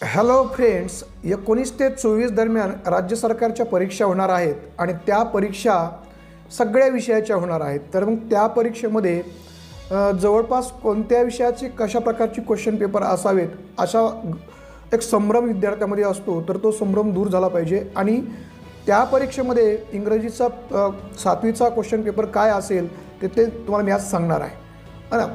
Hello friends, 19 ते 24 दरम्यान राज्य सरकारच्या परीक्षा होणार आहेत आणि त्या परीक्षा सगळ्या विषयाच्या होणार आहेत। तर मग त्या परीक्षेमध्ये जवळपास कोणत्या विषयाची कशा प्रकारची क्वेश्चन पेपर असावेत अशा एक संभ्रम विद्यार्थ्यांमध्ये असतो। तर तो संभ्रम दूर झाला पाहिजे आणि त्या परीक्षेमध्ये इंग्रजीचा 7वीचा क्वेश्चन पेपर काय असेल ते तुम्हाला मी आज सांगणार आहे ना।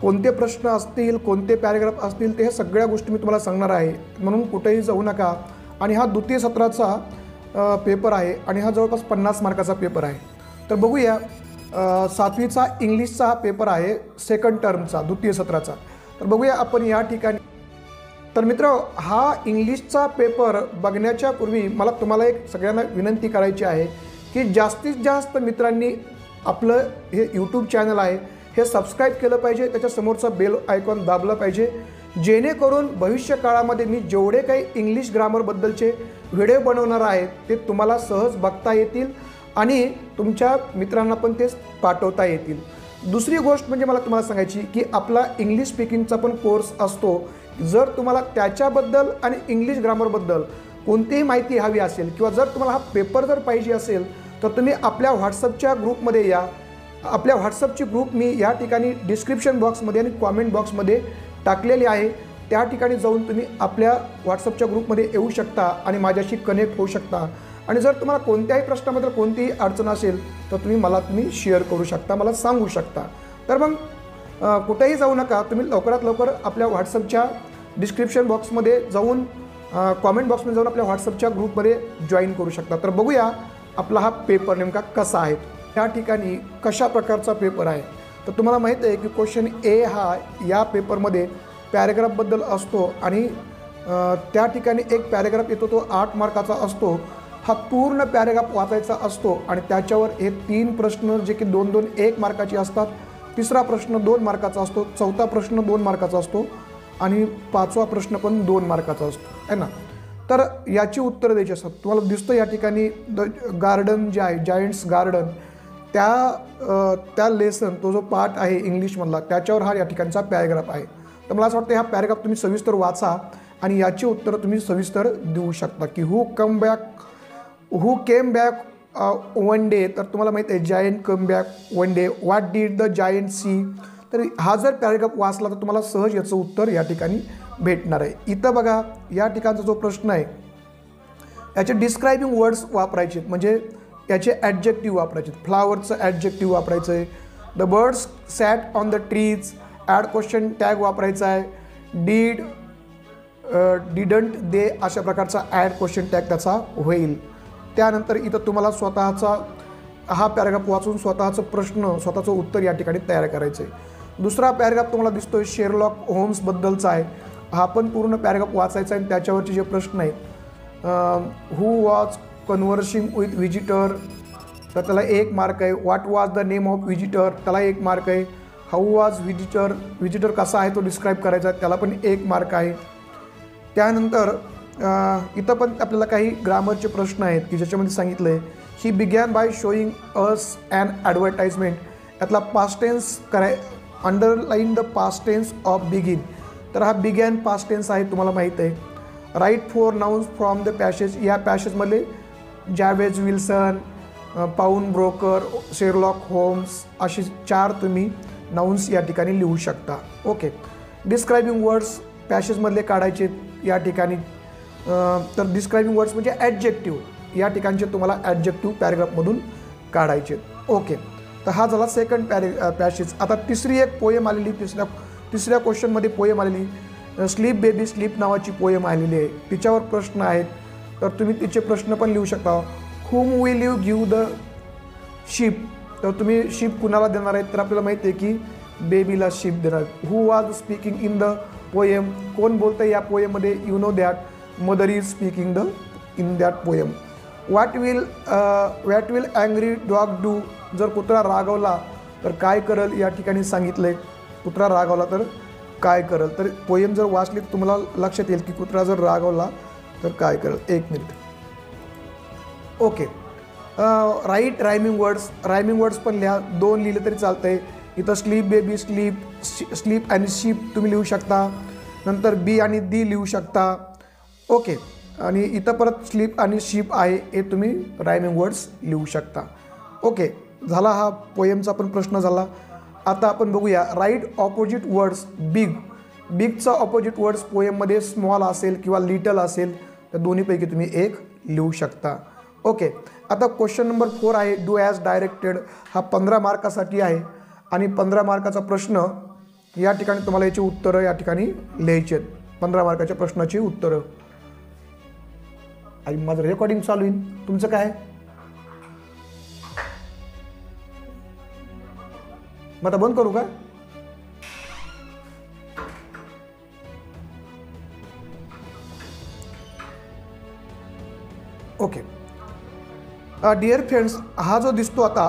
कोणते प्रश्न असतील, कोणते पॅराग्राफ असतील, ते सगळ्या गोष्टी मी तुम्हाला सांगणार आहे, म्हणून कुठेही जाऊ नका। आणि हा द्वितीय सत्राचा पेपर आहे आणि हा जवळपास 50 मार्काचा पेपर आहे। तर बघूया 7वीचा इंग्लिशचा हा पेपर आहे, सेकंड टर्मचा, द्वितीय सत्राचा। तर बघूया आपण या ठिकाणी। तर मित्र, हा इंग्लिशचा पेपर बघण्याच्या पूर्वी मला तुम्हाला एक सगळ्यांना विनंती करायची आहे की जास्तीत जास्त मित्रांनी आपलं हे यूट्यूब चॅनल आहे हे सबस्क्राईब केलं पाहिजे, त्याच्या समोरचा बेल आयकॉन दाबला पाहिजे, जेणेकरून भविष्य काळामध्ये मी जेवढे काही इंग्लिश ग्रामरबद्दलचे व्हिडिओ बनवणार आहेत ते तुम्हाला सहज बघता येतील आणि तुमच्या मित्रांना पण ते पाठवता येतील। दुसरी गोष्ट म्हणजे मला तुम्हाला सांगायची की आपला इंग्लिश स्पीकिंगचा पण कोर्स असतो। जर तुम्हाला त्याच्याबद्दल आणि इंग्लिश ग्रामरबद्दल कोणतीही माहिती हवी असेल किंवा जर तुम्हाला हा पेपर जर पाहिजे असेल तर तुम्ही आपल्या व्हॉट्सअपच्या ग्रुपमध्ये या। आपल्या व्हॉट्सअपची ग्रुप मी या ठिकाणी डिस्क्रिप्शन बॉक्समध्ये आणि कॉमेंट बॉक्समध्ये टाकलेली आहे। त्या ठिकाणी जाऊन तुम्ही आपल्या व्हॉट्सअपच्या ग्रुपमध्ये येऊ शकता आणि माझ्याशी कनेक्ट होऊ शकता। आणि जर तुम्हाला कोणत्याही प्रश्नाबद्दल कोणतीही अडचण असेल तर तुम्ही शेअर करू शकता, मला सांगू शकता। तर मग कुठेही जाऊ नका, तुम्ही लवकरात लवकर आपल्या व्हॉट्सअपच्या डिस्क्रिप्शन बॉक्समध्ये जाऊन कॉमेंट बॉक्समध्ये जाऊन आपल्या व्हॉट्सअपच्या ग्रुपमध्ये जॉईन करू शकता। तर बघूया आपला हा पेपर नेमका कसा आहे, त्या ठिकाणी कशा प्रकारचा पेपर आहे। तर तुम्हाला माहीत आहे की क्वेश्चन ए हा या पेपरमध्ये पॅराग्राफबद्दल असतो आणि त्या ठिकाणी एक पॅराग्राफ येतो, तो 8 मार्काचा असतो। हा पूर्ण पॅराग्राफ वाचायचा असतो आणि त्याच्यावर हे 3 प्रश्न जे की 2-2 1 मार्काचे असतात। तिसरा प्रश्न 2 मार्काचा असतो, चौथा प्रश्न 2 मार्काचा असतो आणि 5वा प्रश्न पण 2 मार्काचा असतो, आहे ना। तर याची उत्तरं द्यायची असतात। तुम्हाला दिसतं या ठिकाणी द गार्डन जे आहे, जायंट्स गार्डन, त्या लेसन, तो जो पार्ट आहे इंग्लिशमधला, त्याच्यावर हा या ठिकाणचा पॅराग्राफ आहे। तर मला असं वाटतं हा पॅराग्राफ तुम्ही सविस्तर वाचा आणि याची उत्तरं तुम्ही सविस्तर देऊ शकता की who came back one day. तर तुम्हाला माहीत आहे giant come back one day, what did the giant see. तर हा जर पॅराग्राफ वाचला तर तुम्हाला सहज याचं उत्तर या ठिकाणी भेटणार आहे। इथं बघा या ठिकाणचा जो प्रश्न आहे याचे डिस्क्रायबिंग वर्ड्स वापरायचे, म्हणजे याचे ॲडजेक्टिव्ह वापरायचे। फ्लावरचं ॲडजेक्टिव्ह वापरायचं आहे, the birds sat on the trees, add question tag वापरायचा आहे, डिडंट दे अशा प्रकारचा ॲड क्वेश्चन टॅग त्याचा होईल। त्यानंतर इथं तुम्हाला स्वतःचा हा पॅराग्राफ वाचून स्वतःचं उत्तर या ठिकाणी तयार करायचं आहे। दुसरा पॅराग्राफ तुम्हाला दिसतोय शेरलॉक होम्सबद्दलचा आहे, हा पण पूर्ण पॅराग्राफ वाचायचा आहे। त्याच्यावरचे जे प्रश्न आहेत, हू वॉज कन्व्हर्सिंग विथ व्हिजिटर, तर त्याला 1 मार्क आहे। What was the name of visitor, त्याला 1 मार्क आहे। हाऊ वॉज व्हिजिटर कसा आहे तो डिस्क्राईब करायचा आहे, त्याला पण 1 मार्क आहे। त्यानंतर इथं पण आपल्याला काही ग्रामरचे प्रश्न आहेत की ज्याच्यामध्ये सांगितलं आहे ही began by showing us an advertisement, यातला past tense underline the past tense of begin. तर हा बिगॅन पास्ट टेन्स आहे, तुम्हाला माहीत आहे। Write 4 nouns from the passage, या पॅसेजमधले जॅवेज Wilson, pawn broker, Sherlock Holmes अशी 4 तुम्ही नाउन्स या ठिकाणी लिहू शकता। ओके, डिस्क्रायबिंग वर्ड्स पॅसेजमधले काढायचे या ठिकाणी। तर डिस्क्रायबिंग वर्ड्स म्हणजे ॲडजेक्टिव्ह, या ठिकाणचे तुम्हाला ॲडजेक्टिव्ह पॅराग्राफमधून काढायचे। ओके, तर हा झाला सेकंड पॅसेज। आता तिसरी एक पोएम आलेली, तिसऱ्या क्वेश्चनमध्ये पोएम आलेली, स्लीप बेबी स्लीप नावाची पोएम आलेली आहे, तिच्यावर प्रश्न आहेत। तर तुम्ही तिचे प्रश्न पण लिहू शकता। Whom will you give the ship, तर तुम्ही शिप कुणाला देणार आहेत, तर आपल्याला माहिती आहे की बेबीला शिप देणार। Who was speaking in the poem, कोण बोलतं या पोएममध्ये, you know that mother is speaking in that poem. What will angry dog do, जर कुत्रा रागवला तर काय करल, या ठिकाणी सांगितलं आहे कुत्रा रागवला तर काय करल। तर पोएम जर वाचली तर तुम्हाला लक्षात येईल की कुत्रा जर रागवला तर काय करल। 1 minute. Okay, write rhyming words पण लिहा, 2 लिहिले तरी चालतं आहे। इथं स्लीप बेबी स्लीप आणि शीप तुम्ही लिहू शकता। नंतर बी आणि दी लिहू शकता। ओके. आणि इथं परत स्लीप आणि शिप आहे हे तुम्ही रायमिंग वर्ड्स लिहू शकता. ओके, झाला हा पोएमचा पण प्रश्न झाला. आता आपण बघूया राईट ऑपोजिट वर्ड्स बिग. बिगचा ऑपोजिट वर्ड्स पोएममध्ये स्मॉल असेल किंवा लिटल असेल तर दोन्हीपैकी तुम्ही एक लिहू शकता. ओके, आता क्वेश्चन नंबर 4 आहे डू ॲज डायरेक्टेड. हा 15 मार्कासाठी आहे आणि 15 मार्काचा प्रश्न या ठिकाणी तुम्हाला याची उत्तरं या ठिकाणी लिहायची आहेत. 15 मार्काच्या प्रश्नाची उत्तरं. आणि माझं रेकॉर्डिंग चालू आहे, तुमचं काय? मग आता बंद करू का? ओके डिअर फ्रेंड्स, हा जो दिसतो आता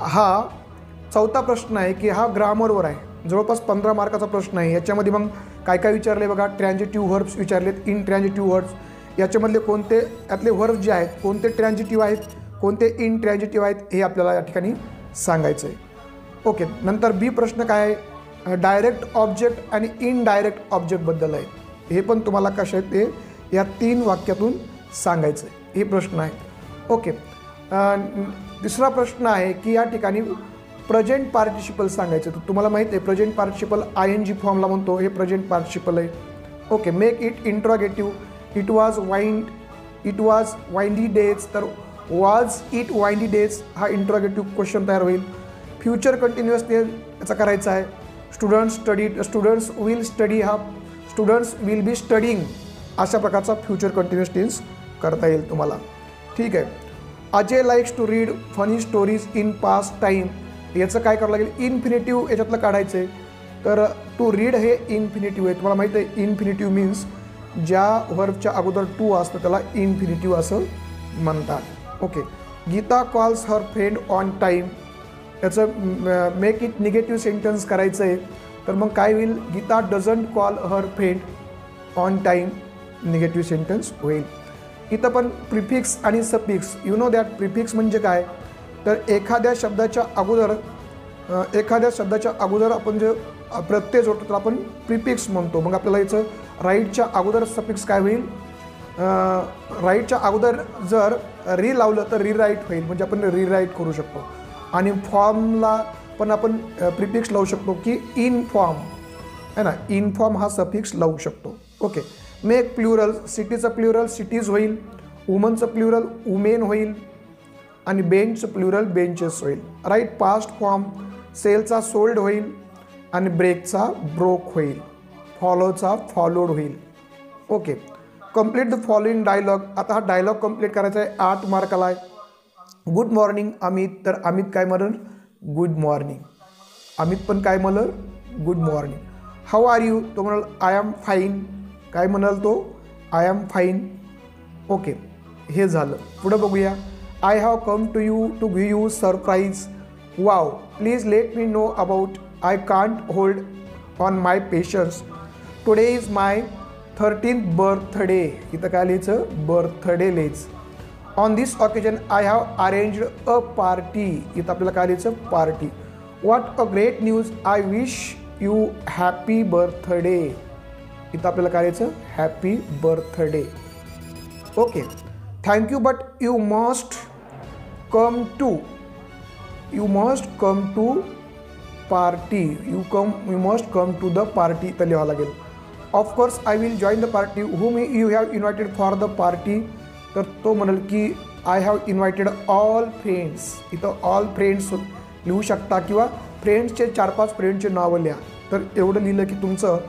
हा 4था प्रश्न आहे की हा ग्रामरवर आहे. जवळपास 15 मार्काचा प्रश्न आहे. याच्यामध्ये मग काय काय विचारले बघा. ट्रान्झिटिव्ह व्हर्ब्स विचारलेत, इन ट्रान्झिटिव्ह व्हर्ब्स. याच्यामधले कोणते यातले व्हर्ब्स जे आहेत कोणते ट्रान्झिटिव्ह आहेत कोणते इन ट्रान्झिटिव्ह आहेत हे आपल्याला या ठिकाणी सांगायचं आहे. ओके, नंतर बी प्रश्न काय आहे डायरेक्ट ऑब्जेक्ट आणि इनडायरेक्ट ऑब्जेक्टबद्दल आहे. हे पण तुम्हाला कशा आहेत ते या 3 वाक्यातून सांगायचं आहे. हे प्रश्न आहे. ओके, तिसरा प्रश्न आहे की या ठिकाणी प्रेझेंट पार्टिसिपल सांगायचं. तर तुम्हाला माहिती आहे प्रेझेंट पार्टिसिपल ING फॉर्मला म्हणतो, हे प्रेझेंट पार्टिसिपल आहे. Okay, make it interrogative. It was windy days, तर वॉज इट वाइंडी डेज हा इंट्रोगेटिव्ह क्वेश्चन तयार होईल. फ्युचर कंटिन्युअस याचा करायचा आहे. स्टुडंट्स विल स्टडी हा स्टुडंट्स विल बी स्टडिंग अशा प्रकारचा फ्युचर कंटिन्युअस टेन्स करता येईल तुम्हाला. ठीक आहे. Ajay likes to read funny stories in past time. याचं काय करावं लागेल इन्फिनिटिव्ह याच्यातलं काढायचं आहे. तर टू रीड हे इन्फिनिटिव्ह आहे. तुम्हाला माहिती आहे इन्फिनिटिव्ह मीन्स ज्या व्हर्बच्या अगोदर टू असतं त्याला इन्फिनिटिव्ह असं म्हणतात. Okay, Geeta calls her friend on time. याचं मेक इट निगेटिव्ह सेंटेन्स करायचं आहे. तर मग काय होईल Geeta doesn't call her friend on time negative sentence होईल. इथं पण प्रिफिक्स आणि suffix. You know that prefix म्हणजे काय तर एखाद्या शब्दाच्या अगोदर आपण जे प्रत्यय जोडतो तर आपण प्रिफिक्स म्हणतो. मग आपल्याला याचं राईटच्या अगोदर सफिक्स काय होईल राईटच्या अगोदर जर री लावलं तर रीराईट होईल म्हणजे आपण रीराईट करू शकतो. आणि फॉर्मला पण आपण प्रिफिक्स लावू शकतो की इन फॉर्म आहे ना, इन फॉर्म हा सफिक्स लावू शकतो. Okay, make plural. सिटीचं प्लुरल सिटीज होईल, वुमनचं प्लुरल वुमेन होईल आणि बेंचचं प्लुरल बेंचेस होईल. राईट पास्ट फॉर्म सेलचा सोल्ड होईल आणि ब्रेकचा ब्रोक होईल, फॉलोचा फॉलोड होईल. Okay, complete the following dialogue. आता हा डायलॉग कंप्लीट करायचा आहे. 8 मार्काला आहे. Good morning Amit. तर अमित काय म्हणल गुड मॉर्निंग. अमित पण काय म्हणल good morning. How are you. तो म्हणाल आय एम फाईन. काय म्हणाल तो आय एम फाईन. ओके, हे झालं. पुढं बघूया. I have come to you to give you surprise. Wow, please let me know about. I can't hold on my patience. Today is my 13th birthday. इथं काय लिहायचं बर्थडे लिहायचं. On this occasion I have arranged a party. इथं आपल्याला काय लिहायचं party. What a great news. I wish you happy birthday. इथं आपल्याला काय लिहायचं happy birthday. Okay, thank you but you must come to party. You must come to the party इथं लिहावं लागेल. Of course I will join the party. Whom you have invited for the party. तर तो म्हणाल की I have invited all friends. इथं all friends लिहू शकता किंवा फ्रेंड्सचे 4-5 फ्रेंडचे नावं लिहा. तर एवढं लिहिलं की तुमचं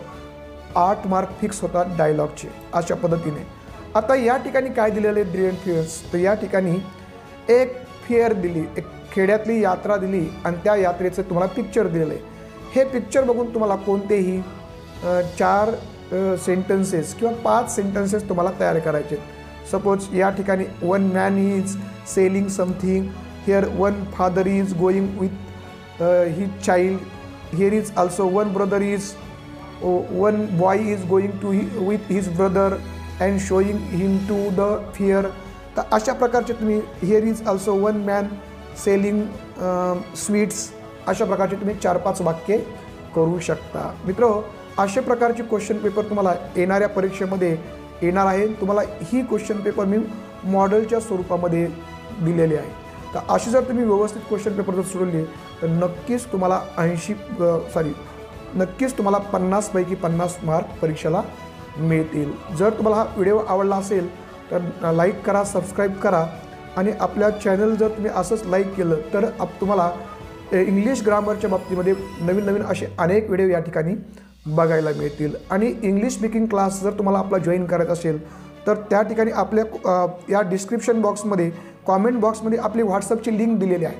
8 मार्क फिक्स होतात डायलॉगचे अशा पद्धतीने. आता या ठिकाणी काय दिलेलं आहे डिअर फ्रेंड्स. तर या ठिकाणी एक फेअर दिली, एक खेड्यातली यात्रा दिली आणि त्या यात्रेचं तुम्हाला पिक्चर दिलेलं आहे. हे पिक्चर बघून तुम्हाला कोणतेही 4 सेंटेन्सेस किंवा 5 सेंटेन्सेस तुम्हाला तयार करायचे. सपोज या ठिकाणी one man is selling something. Here one father is going with his child. Here is also one brother is one boy is going to with his brother and showing him to the fair. तर अशा प्रकारचे तुम्ही here is also one man selling sweets अशा प्रकारचे तुम्ही 4-5 वाक्ये करू शकता. मित्र, अशा प्रकारचे क्वेश्चन पेपर तुम्हाला येणाऱ्या परीक्षेमध्ये येणार आहे. तुम्हाला ही क्वेश्चन पेपर मी मॉडेलच्या स्वरूपामध्ये दिलेली आहे. तर अशी जर तुम्ही व्यवस्थित क्वेश्चन पेपर जर सोडवले तर नक्कीच तुम्हाला 50 पैकी 50 मार्क परीक्षेला मिळतील. जर तुम्हाला हा व्हिडिओ आवडला असेल तर लाईक करा, सबस्क्राईब करा आणि आपल्या चॅनल जर तुम्ही असंच लाईक केलं तर तुम्हाला इंग्लिश ग्रामरच्या बाबतीमध्ये नवीन असे अनेक व्हिडिओ या ठिकाणी बघायला मिळतील. आणि इंग्लिश स्पीकिंग क्लास जर तुम्हाला आपला जॉईन करायचा असेल तर त्या ठिकाणी आपल्या या डिस्क्रिप्शन बॉक्समध्ये कॉमेंट बॉक्समध्ये आपली व्हॉट्सअपची लिंक दिलेली आहे.